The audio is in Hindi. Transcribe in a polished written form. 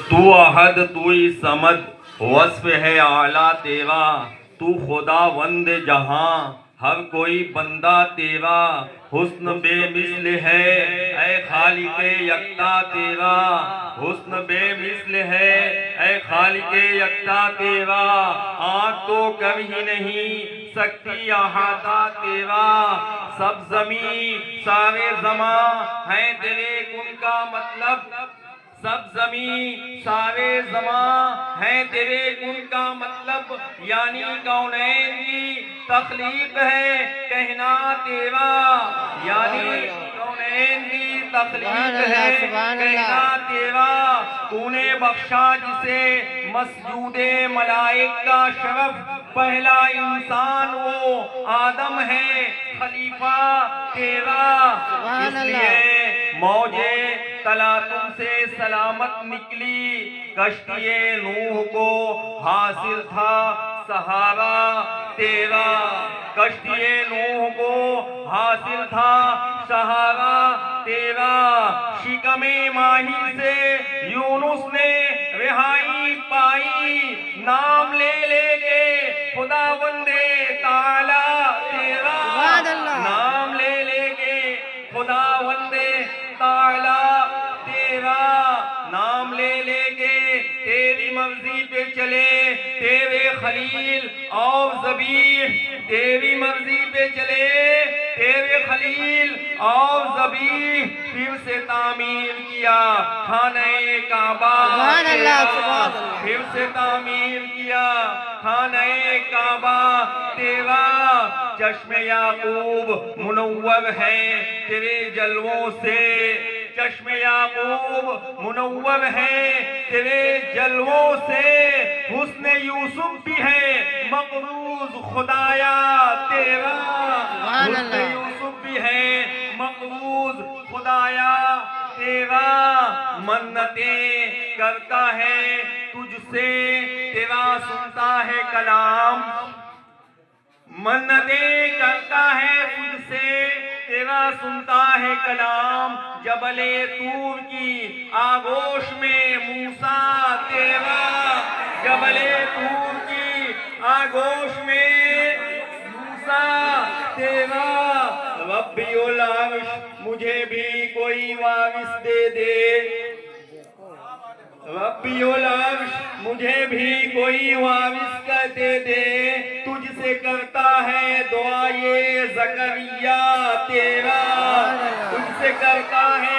तू अहद तू ही समद वस्फ है आला तेरा, तू खुदा वंद जहां हर कोई बंदा तेरा। हुस्न बेमिसल है ऐ खालिके यकता तेरा, हुस्न बेमिसल है ऐ खालिके यकता तेरा। आँख तो कभी नहीं सकती अहाता तेरा, सब जमी सारे जमा है तेरे गुण का मतलब। सब जमी सारे जमा है तेरे गुण का मतलब, यानी कौनैन की तखलीक है कहना तेरा, यानी कौनैन की तखलीक है कहना तेरा। तूने बख्शा जिसे मसजूदे मलाइक का शरफ, पहला इंसान वो आदम है खलीफा तेरा। इसलिए मौजे तलातुम से सलामत निकली, कश्तिए नूह को हासिल था सहारा तेरा। कश्तिए नूह को हासिल था सहारा तेरा। शिकमे माही से यूनुस ने रिहाई पाई, नाम ले लेके खुदा वंदे ताला तेरा। नाम ले लेके खुदा वंदे ताला तेरा। नाम ले लेके तेरी मर्जी पे चले तेरे खलील और ज़बीह, तेरी मर्जी पे चले तेरे खलील और ज़बीह। फिर से तामीर किया खाने काबा, फिर से तामीर किया खाने काबा तेरा। चश्मे याकूब मुनव्वर है तेरे जलवों से, चश्मे याकूब मुनव्वर है तेरे जलवों से। हुस्न यूसुफ भी है मक़रूज़ खुदाया तेरा, हुस्न यूसुफ भी है मक़रूज़ खुदाया तेरा। मन्नतें करता है तुझसे तेरा सुनता है कलाम, मन्नतें करता है तुझसे तेरा सुनता है कलाम। जबले तूर की आगोश में मूसा तेरा, जबले तूर की आगोश में मूसा तेरा। रब्बियुल अर्श मुझे भी कोई वारिस दे दे, रब्बियुल अर्श मुझे भी कोई वारिस कर दे दे। तुझसे करता है दुआ ये ज़करिया तेरा, तुझसे करता है